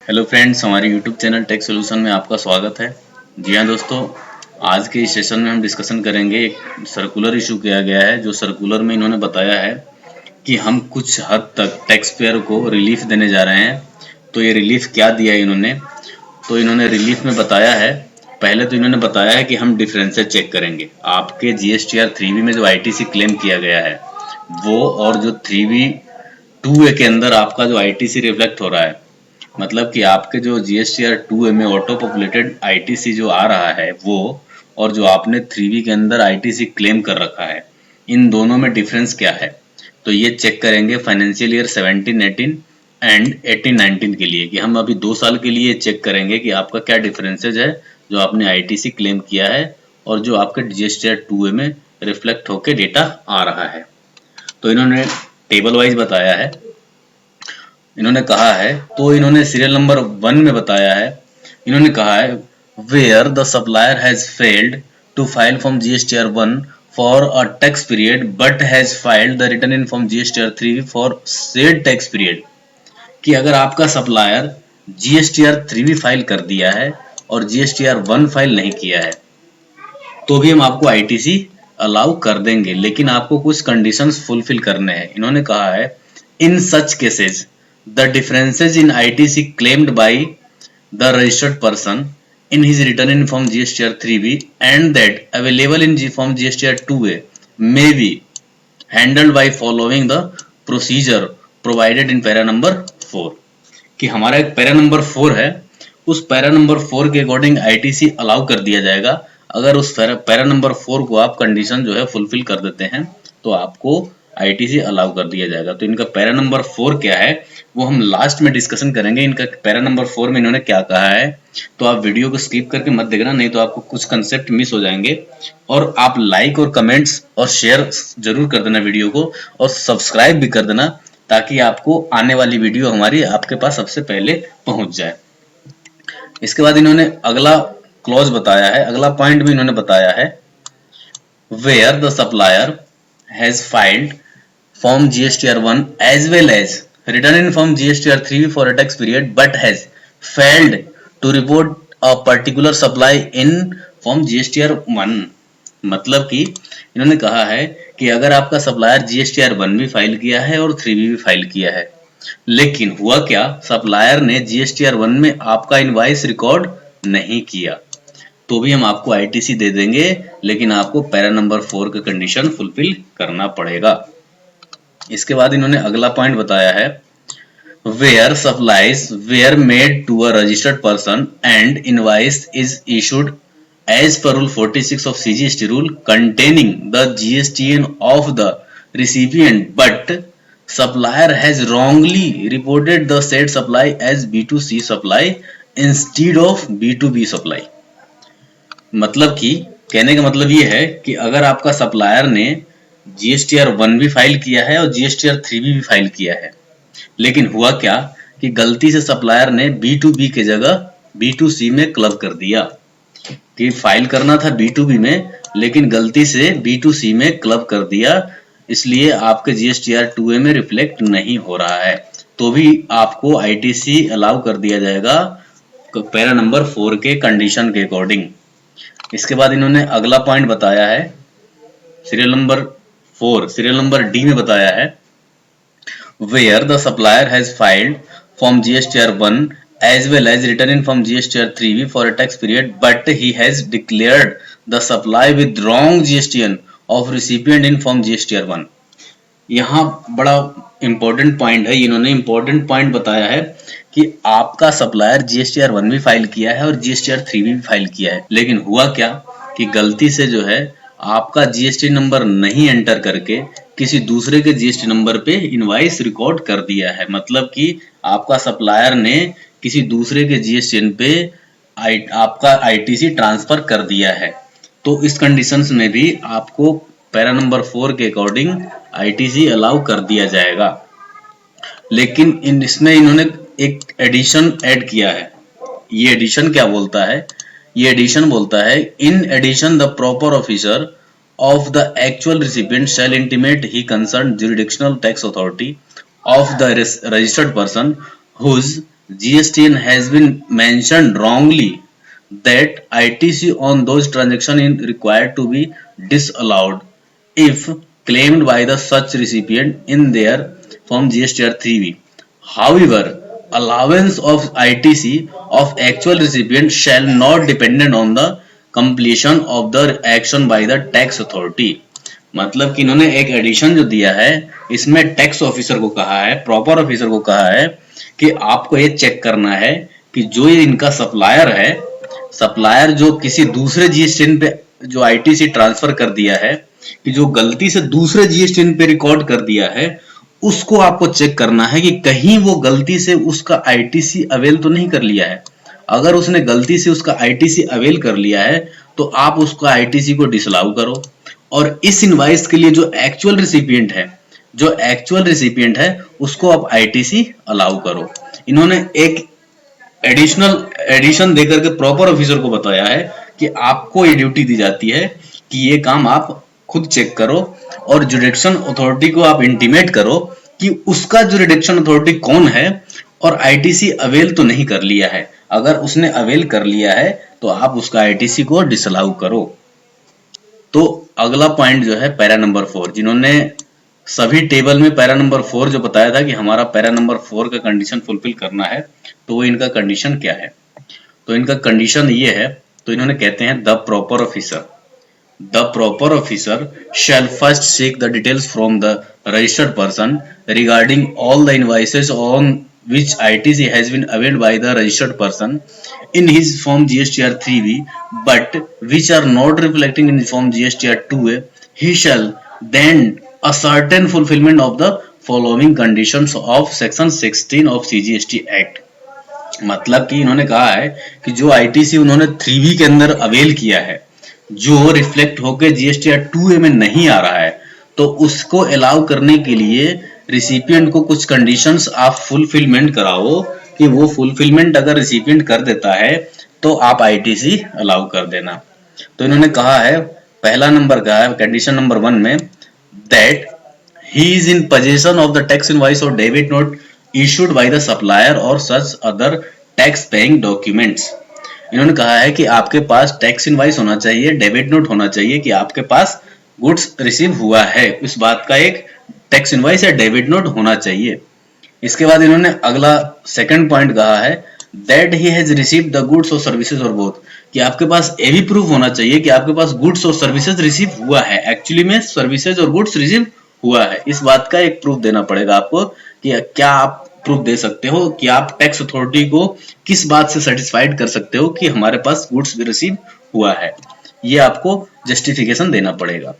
Hello friends, हमारे YouTube channel take solution में आपका स्वागत है। जी हाँ दोस्तों, आज के इस सेशन में हम डिस्कशन करेंगे। एक सर्कुलर इशू किया गया है, जो सर्कुलर में इन्होंने बताया है कि हम कुछ हद तक टैक्स पेयर को रिलीफ देने जा रहे हैं। तो ये रिलीफ क्या दिया है इन्होंने? तो इन्होंने रिलीफ में बताया है, पहले तो इन्होंने बताया है कि हम डिफरेंसेस चेक करेंगे। आपके GSTR 3B में जो ITC क्लेम किया गया है वो, और जो 3B 2A के अंदर आपका जो ITC रिफ्लेक्ट हो रहा है, मतलब कि आपके जो GSTR 2A में ऑटो पॉपुलेटेड ITC जो आ रहा है वो, और जो आपने 3B के अंदर ITC क्लेम कर रखा है, इन दोनों में डिफरेंस क्या है। तो ये चेक करेंगे फाइनेंशियल ईयर 17-18 एंड 18-19 के लिए, कि हम अभी 2 साल के लिए चेक करेंगे कि आपका क्या डिफरेंसेज है जो आपने ITC क्लेम किया है और जो आपके GSTR 2A में रिफ्लेक्ट होके डेटा आ रहा है। तो इन्होंने टेबल वाइज बताया है, इन्होंने कहा है। तो इन्होंने सीरियल नंबर 1 में बताया है, इन्होंने कहा है where the supplier has failed to file from GSTR 1 for a tax period but has filed the return in from GSTR 3 for said tax period. कि अगर आपका सप्लायर GSTR 3 फाइल कर दिया है और GSTR 1 फाइल नहीं किया है तो भी हम आपको ITC अलाउ कर देंगे, लेकिन आपको कुछ कंडीशंस फुलफिल करने हैं। इन्होंने कहा है in such cases the differences in ITC claimed by the registered person in his return in form GSTR 3B and that available in form GSTR 2A may be handled by following the procedure provided in para number 4। कि हमारा एक para number 4 है, उस para number 4 के according ITC allow कर दिया जाएगा। अगर उस पैरा नंबर 4 को आप कंडीशन जो है फुलफिल कर देते हैं तो आपको ITC अलाउ कर दिया जाएगा। तो इनका पैरा नंबर 4 क्या है वो हम लास्ट में डिस्कशन करेंगे। इनका पैरा नंबर 4 में इन्होंने क्या कहा है, तो आप वीडियो को स्किप करके मत देखना, नहीं तो आपको कुछ कंसेप्ट मिस हो जाएंगे। और आप लाइक और कमेंट्स और शेयर जरूर कर देना वीडियो को, और सब्सक्राइब भी कर देना, ताकि आपको आने वाली वीडियो हमारी आपके पास सबसे पहले पहुंच जाए। इसके बाद इन्होंने अगला क्लॉज बताया है, अगला पॉइंट भी इन्होंने बताया है where the supplier has filed form GSTR 1 as well as written in form GSTR 3 for a tax period but has failed to report a particular supply in form GSTR 1। मतलब कि इन्होंने कहा है कि अगर आपका सप्लायर GSTR 1 भी file किया है और 3B भी फाइल किया है, लेकिन हुआ क्या, सप्लायर ने GSTR 1 में आपका इनवॉइस रिकॉर्ड नहीं किया, तो भी हम आपको ITC दे देंगे, लेकिन आपको पैरा नंबर 4 का कंडीशन फुलफिल करना पड़ेगा। इसके बाद इन्होंने अगला पॉइंट बताया है where supplies were made to a registered person and invoice is issued as per rule 46 of CGST rule containing the GSTN of the recipient but supplier has wrongly reported the said supply as B2C supply instead of B2B supply। मतलब कि कहने का मतलब ये है कि अगर आपका सप्लायर ने GSTR 1 भी फाइल किया है और GSTR 3B भी फाइल किया है, लेकिन हुआ क्या कि गलती से सप्लायर ने B2B के जगह B2C में क्लब कर दिया। कि फाइल करना था B2B में, लेकिन गलती से B2C में क्लब कर दिया, इसलिए आपके GSTR 2A में रिफ्लेक्ट नहीं हो रहा है, तो भी आपको ITC अलाउ कर दिया जाएगा पैरा नंबर 4 के कंडीशन के अकॉर्डिंग। इसके बाद इन्होंने अगला पॉइंट बताया है serial number 4, serial number D में बताया है where the supplier has filed from GSTR 1 as well as written in from GSTR 3B for a tax period but he has declared the supply with wrong GSTN of recipient in from GSTR 1। यहाँ बड़ा important point है, इन्होंने important point बताया है कि आपका supplier GSTR 1 भी file किया है और GSTR 3 भी फाइल किया है, लेकिन हुआ क्या कि गलती से जो है आपका GST नंबर नहीं एंटर करके किसी दूसरे के GST नंबर पे इनवॉइस रिकॉर्ड कर दिया है। मतलब कि आपका सप्लायर ने किसी दूसरे के GSTN पे आपका ITC ट्रांसफर कर दिया है, तो इस कंडीशंस में भी आपको पैरा नंबर 4 के अकॉर्डिंग ITC अलाउ कर दिया जाएगा। लेकिन इसमें इन्होंने एक एडिशन ऐड किया है। ये एडिशन क्या बोलता है, ये एडिशन बोलता है in addition the proper officer of the actual recipient shall intimate he concerned jurisdictional tax authority of the registered person whose GSTN has been mentioned wrongly that ITC on those transactions is required to be disallowed if claimed by the such recipient in their Form GSTR 3B. However, allowance of ITC of actual recipient shall not dependent on the completion of the action by the tax authority. मतलब कि इन्होंने एक addition जो दिया है इसमें tax officer को कहा है, प्रॉपर ऑफिसर को कहा है कि आपको ये चेक करना है कि जो ये इनका सप्लायर है, सप्लायर जो किसी दूसरे जीएसटीएन पे जो आईटीसी ट्रांसफर कर दिया है, कि जो गलती से दूसरे जीएसटीएन पे रिकॉर्ड कर दिया है, उसको आपको चेक करना है कि कहीं वो गलती से उसका आईटीसी अवेल तो नहीं कर लिया है। अगर उसने गलती से उसका आईटीसी अवेल कर लिया है तो आप उसका आईटीसी को डिसअलाउ करो और इस इनवाइस के लिए जो एक्चुअल रिसिपिएंट है उसको आप आईटीसी अलाउ करो। इन्होंने एक एडिशन देकर के प्रॉपर ऑफिसर को बताया है कि आपको ये ड्यूटी दी जाती है कि ये काम आप खुद चेक करो और जुडिक्शन अथॉरिटी को आप इंटीमेट करो कि उसका जुडिक्शन अथॉरिटी कौन है और आईटीसी अवेल तो नहीं कर लिया है। अगर उसने अवेल कर लिया है तो आप उसका आईटीसी को डिसअलाउ करो। तो अगला पॉइंट जो है पैरा नंबर 4, जिन्होंने सभी टेबल में पैरा नंबर 4 जो बताया था कि हमारा पैरा नंबर 4 का कंडीशन फुलफिल करना है, तो वो इनका कंडीशन क्या है? तो इनका कंडीशन ये है, तो इन्होंने कहते हैं the proper officer shall first seek the details from the registered person regarding all the invoices on which ITC has been availed by the registered person in his form GSTR 3B but which are not reflecting in form GSTR 2A. He shall then ascertain fulfillment of the following conditions of section 16 of CGST Act. मतलब कि इन्होंने कहा है कि जो ITC उन्होंने 3B के अंदर अवेल किया है, जो रिफ्लेक्ट होकर जीएसटीआर 2A में नहीं आ रहा है, तो उसको अलाउ करने के लिए रिसिपिएंट को कुछ कंडीशंस आप फुलफिलमेंट कराओ कि वो फुलफिलमेंट अगर रिसिपिएंट कर देता है तो आप आईटीसी अलाउ कर देना। तो इन्होंने कहा है, पहला नंबर का है कंडीशन नंबर 1 में, that he is in position of the tax invoice और debit note issued by the supplier और such other tax paying documents. इन्होंने कहा है कि आपके पास टैक्स इनवॉइस होना चाहिए, डेबिट नोट होना चाहिए कि आपके पास गुड्स रिसीव हुआ है, इस बात का एक टैक्स इनवॉइस या डेबिट नोट होना चाहिए। इसके बाद इन्होंने अगला सेकंड पॉइंट कहा है, that he has received the goods और सर्विसेज और बोथ, कि आपके पास ये भी प्रूफ होना चाहिए कि आपके पास गुड्स और सर्विसेज रिसीव हुआ है, एक्चुअली में सर्विसेज और गुड्स रिसीव हुआ है। इस बात का एक प्रूफ देना पड़ेगा आपको कि क्या आप प्रूफ दे सकते हो कि आप टैक्स अथॉरिटी को किस बात से सेटिस्फाइड कर सकते हो कि हमारे पास गुड्स रिसीव हुआ है, ये आपको जस्टिफिकेशन देना पड़ेगा।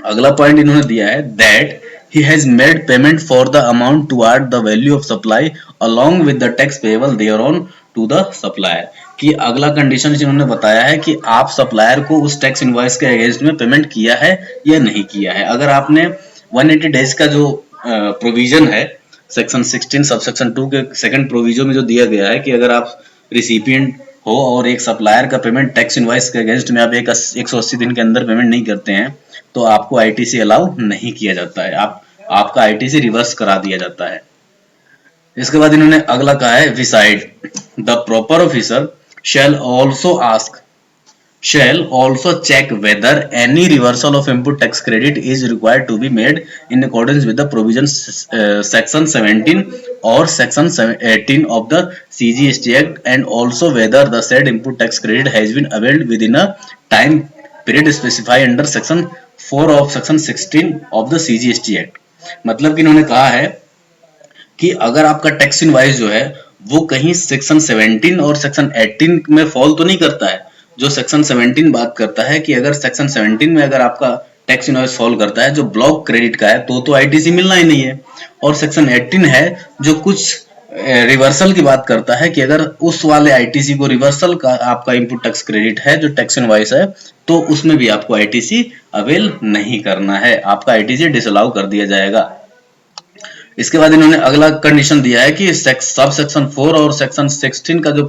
अगला पॉइंट इन्होंने दिया है, that he has made payment for the amount toward the value of supply along with the tax payable thereon to the supplier, कि अगला कंडीशन इन्होंने बताया है कि आप सप्लायर को उस टैक्स इनवॉइस के अगेंस्ट में पेमेंट किया है या नहीं किया है। अगर आपने 180 डेज का जो प्रोविजन है सेक्शन 16 सबसेक्शन 2 के सेकंड प्रोविजन में जो दिया गया है कि अगर आप रिसिपिएंट हो और एक सप्लायर का पेमेंट टैक्स इनवॉइस के अगेंस्ट में आप 180 दिन के अंदर पेमेंट नहीं करते हैं तो आपको आईटीसी अलाउ नहीं किया जाता है, आपका आईटीसी रिवर्स करा दिया जाता है। इसके बाद इन्होंने अगला कहा है, beside the proper officer shall also check whether any reversal of input tax credit is required to be made in accordance with the provisions section 17 or section 18 of the CGST Act, and also whether the said input tax credit has been availed within a time period specified under section 4 of section 16 of the CGST Act। मतलब कि इन्होंने कहा है कि अगर आपका tax invoice जो है वो कहीं सेक्शन 17 और सेक्शन 18 में फॉल तो नहीं करता है। जो सेक्शन 17 बात करता है कि अगर सेक्शन 17 में अगर आपका टैक्स इनवॉइस फॉल करता है जो ब्लॉक क्रेडिट का है तो आईटीसी मिलना ही नहीं है, और सेक्शन 18 है जो कुछ रिवर्सल की बात करता है कि अगर उस वाले आईटीसी को रिवर्सल का आपका इनपुट टैक्स क्रेडिट है जो टैक्स इनवॉइस है तो उसमें भी आपको आईटीसी अवेल नहीं करना है, आपका आईटीसी डिसअलाउ कर दिया जाएगा। इसके बाद इन्होंने अगला कंडीशन दिया है कि सब सेक्शन 4 और सेक्शन 16 का जो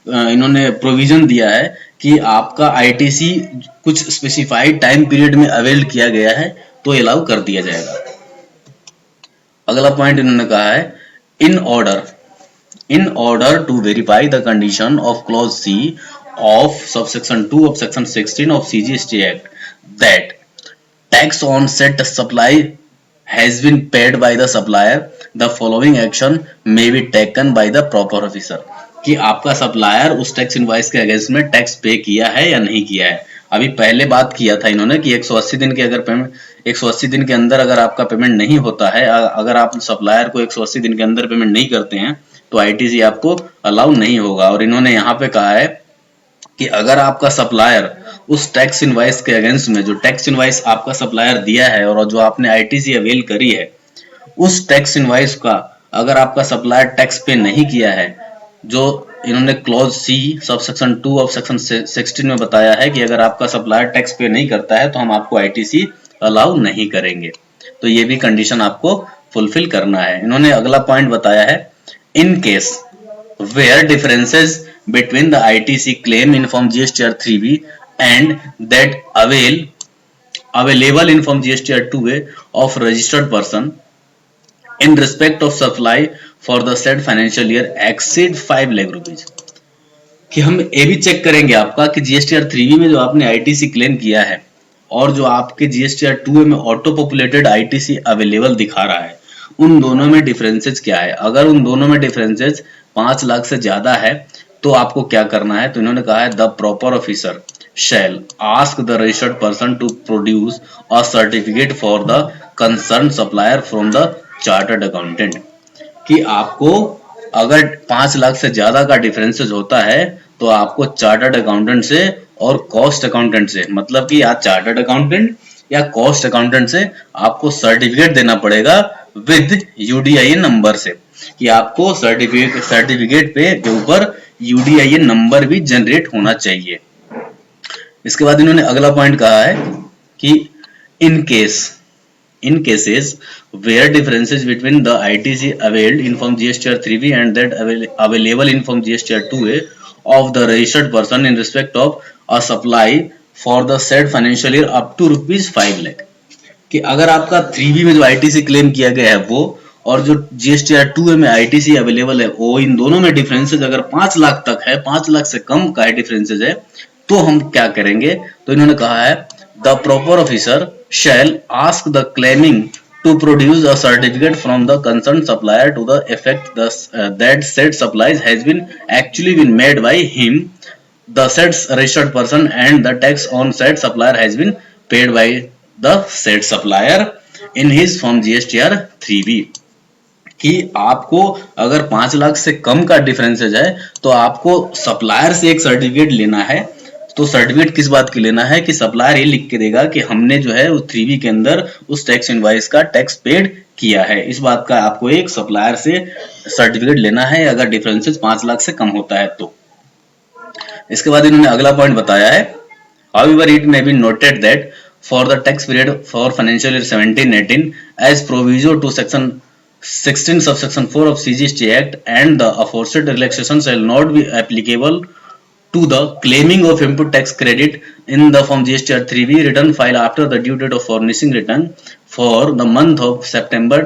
इन्होंने प्रोविजन दिया है कि आपका आईटीसी कुछ स्पेसिफाइड टाइम पीरियड में अवेल किया गया है तो अलाउ कर दिया जाएगा। अगला पॉइंट इन्होंने कहा है, इन in order to verify the condition of clause C of subsection 2 of section 16 of CGST Act that tax on said supply has been paid by the supplier, the following action may be taken by the proper officer. कि आपका supplier उस tax invoice के against में tax पे किया है या नहीं किया है। अभी पहले बात किया था इन्होंने कि 180 दिन के अगर पेमेंट 180 दिन के अंदर अगर आपका पेमेंट नहीं होता है, अगर आप सप्लायर को 180 दिन के अंदर पेमेंट नहीं करते हैं तो आईटीसी आपको अलाउ नहीं होगा। और इन्होंने यहाँ पे कहा है कि अगर आपका सप्लायर उस टैक्स इनवॉइस के अगेंस्ट में जो टैक्स इनवॉइस आपका सप्लायर दिया है और जो आपने आईटीसी अवेल करी है, उस टैक्स इनवॉइस का अगर आपका सप्लायर टैक्स पे नहीं किया है, जो इन्होंने clause C subsection 2 of section 16 में बताया है कि अगर आपका सप्लायर टैक्स पे नहीं करता है तो हम आपको आईटीसी अलाउ नहीं करेंगे। तो ये भी कंडीशन आपको फुलफिल करना है। इन्होंने अगला पॉइंट बताया है, in case where differences between the ITC claim in Form GSTR 3B and that available in Form GSTR 2A of registered person in respect of supply for the said financial year exceed 5 lakh rupees। कि हम ये भी check करेंगे आपका कि GSTR 3B में जो आपने ITC क्लेम किया है और जो आपके GSTR 2A में ऑटो पॉपुलेटेड ITC अवेलेबल दिखा रहा है, उन दोनों में डिफरेंसेस क्या है। अगर उन दोनों में डिफरेंसेस 5 लाख से ज्यादा है तो आपको क्या करना है। तो इन्होंने कहा है, the proper officer shall ask the registered person to produce a certificate for the concern supplier from the chartered accountant. कि आपको अगर 5 लाख से ज्यादा का डिफरेंसेस होता है तो आपको चार्टर्ड अकाउंटेंट से और कॉस्ट अकाउंटेंट से, मतलब कि या चार्टर्ड अकाउंटेंट या कॉस्ट अकाउंटेंट से आपको सर्टिफिकेट देना पड़ेगा विद UDIN नंबर से, कि आपको सर्टिफिकेट पे के ऊपर UDIN नंबर भी जनरेट होना चाहिए। इसके बाद इन्होंने अगला पॉइंट कहा है कि इन cases where differences between the ITC availed in Form GSTR 3B and that available in Form GSTR 2A of the registered person in respect of a supply for the said financial year up to ₹5 lakh। कि अगर आपका 3B में जो ITC claim किया गया है वो और जो GSTR 2A में ITC अवेलेबल है वो, इन दोनों में डिफरेंसेस अगर 5 लाख तक है, 5 लाख से कम का डिफरेंसेस है, तो हम क्या करेंगे। तो इन्होंने कहा है, the proper officer shall ask the claiming to produce a certificate from the concerned supplier to the effect that said supplies has been actually been made by him, the said registered person, and the tax on said supplier has been paid by the said supplier in his Form GSTR 3B। कि आपको अगर 5 लाख से कम का differences है तो आपको supplier से एक सर्टिफिकेट लेना है। तो सर्टिफिकेट किस बात की लेना है कि सप्लायर ये लिख के देगा कि हमने जो है उस 3B के अंदर उस टैक्स इनवॉइस का टैक्स पेड किया है। इस बात का आपको एक सप्लायर से सर्टिफिकेट लेना है अगर डिफरेंसेस 5 लाख से कम होता है तो। इसके बाद इन्होंने अगला पॉइंट बताया है, however it may be noted that for the tax period for financial year 17-18 as proviso to section 16 subsection 4 of CGST Act and the aforesaid relaxation shall not be applicable to the claiming of input tax credit in the Form GSTR 3B return filed after the due date of furnishing return for the month of September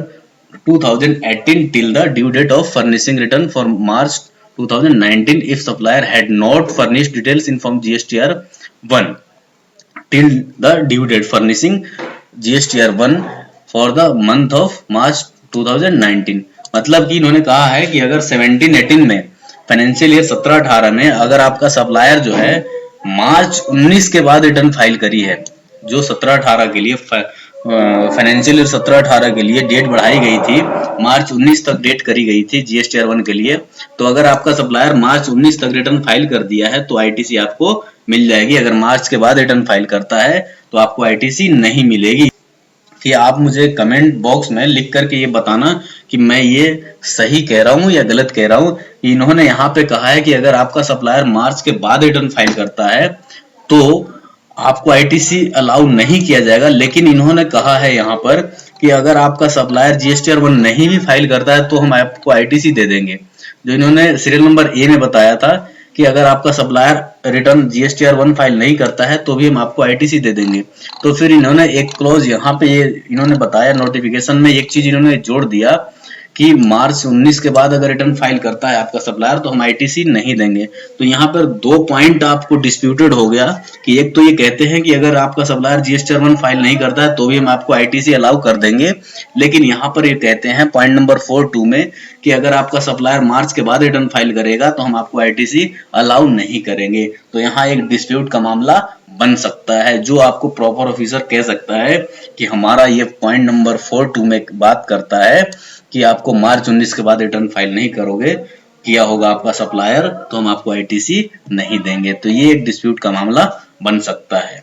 2018 till the due date of furnishing return for March 2019 if supplier had not furnished details in Form GSTR 1 till the due date furnishing GSTR 1 for the month of March 2019। मतलब कि इन्होंने कहा है कि अगर 17-18 में financial year 17-18 में अगर आपका सप्लायर जो है मार्च 19 के बाद रिटर्न फाइल करी है, जो 17-18 के लिए फाइनेंशियल ईयर 17-18 के लिए डेट बढ़ाई गई थी, मार्च 19 तक डेट करी गई थी GSTR 1 के लिए, तो अगर आपका सप्लायर मार्च 19 तक रिटर्न फाइल कर दिया है तो आईटीसी आपको मिल जाएगी। अगर मार्च के बाद रिटर्न फाइल करता है तो आपको आईटीसी नहीं मिलेगी। कि आप मुझे कमेंट बॉक्स में लिख करके ये बताना कि मैं ये सही कह रहा हूँ या गलत कह रहा हूँ। इन्होंने यहाँ पे कहा है कि अगर आपका सप्लायर मार्च के बाद रिटर्न फाइल करता है तो आपको आईटीसी अलाउ नहीं किया जाएगा, लेकिन इन्होंने कहा है यहाँ पर कि अगर आपका सप्लायर GSTR 1 नहीं भी फाइल करता है तो हम आपको आईटीसी दे देंगे। जो इन्होंने सीरियल नंबर ए में बताया था कि अगर आपका सप्लायर रिटर्न GSTR 1 फाइल नहीं करता है तो भी हम आपको आईटीसी दे देंगे। तो फिर इन्होंने एक क्लॉज यहाँ पे ये इन्होंने बताया नोटिफिकेशन में, एक चीज इन्होंने जोड़ दिया कि मार्च 19 के बाद अगर रिटर्न फाइल करता है आपका सप्लायर तो हम आईटीसी नहीं देंगे। तो यहाँ पर दो पॉइंट आपको डिस्प्यूटेड हो गया कि एक तो ये कहते हैं कि अगर आपका सप्लायर जीएसटी फाइल नहीं करता है तो भी हम आपको आईटीसी अलाउ कर देंगे, लेकिन यहाँ पर ये कहते हैं पॉइंट नंबर 4.2 में कि अगर आपका सप्लायर मार्च के बाद रिटर्न फाइल करेगा तो हम आपको आईटीसी अलाउ नहीं करेंगे। तो यहाँ एक डिस्प्यूट का मामला बन सकता है, जो आपको प्रॉपर ऑफिसर कह सकता है कि हमारा ये पॉइंट नंबर 4.2 में बात करता है कि आपको मार्च 19 के बाद रिटर्न फाइल नहीं करोगे किया होगा आपका सप्लायर तो हम आपको आईटीसी नहीं देंगे। तो ये एक डिस्प्यूट का मामला बन सकता है।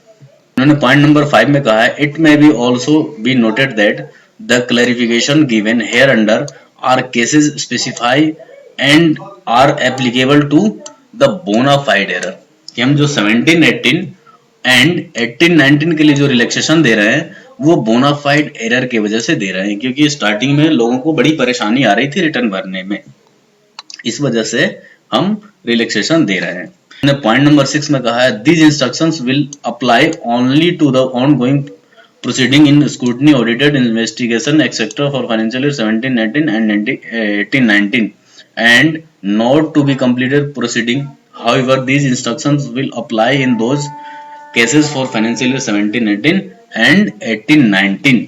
उन्होंने पॉइंट नंबर 5 में कहा है it may be also be noted that the clarification given here under are cases specify and are applicable to the bona fide, error हम जो 17, 18 एंड 18, 19 के लिए जो रिलैक्सेशन दे रहे हैं वो बोनाफाइड एरर की वजह से दे रहे हैं, क्योंकि स्टार्टिंग में लोगों को बड़ी परेशानी आ रही थी रिटर्न भरने में, इस वजह से हम रिलैक्सेशन दे रहे हैं। पॉइंट नंबर 6 में कहा है these instructions will apply only to the ongoing proceeding in scrutiny, audited investigation, etc. for financial year 17, 18 and 18, 19 and not to be completed proceeding. However, these instructions will apply in those cases for financial year 17, 18 and 18, 19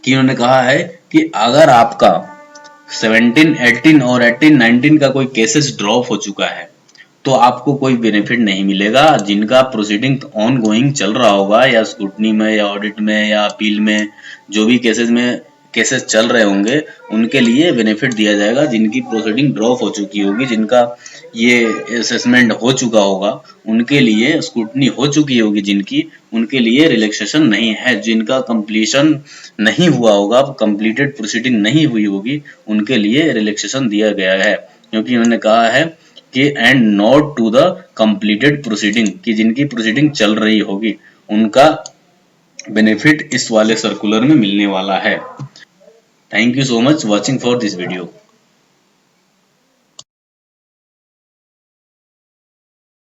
कि उन्होंने कहा है कि अगर आपका 17, 18 और 18, 19 का कोई केसेस ड्रॉप हो चुका है तो आपको कोई बेनिफिट नहीं मिलेगा। जिनका प्रोसीडिंग ऑन गोइंग चल रहा होगा या स्क्रूटनी में या ऑडिट में या अपील में जो भी केसेस चल रहे होंगे उनके लिए बेनिफिट दिया जाएगा। जिनकी प्रोसीडिंग ड्रॉप हो चुकी होगी, जिनका ये असेसमेंट हो चुका होगा, उनके लिए स्क्रूटनी हो चुकी होगी, जिनकी उनके लिए रिलैक्सेशन नहीं है। जिनका कंप्लीशन नहीं हुआ होगा, कंप्लीटेड प्रोसीडिंग नहीं हुई होगी, उनके लिए रिलैक्सेशन दिया गया है, क्योंकि उन्होंने कहा है कि and not to the completed proceeding, कि जिनकी प्रोसीडिंग चल रही होगी उनका बेनिफिट इस वाले सर्कुलर में मिलने वाला है। Thank you so much watching for this video.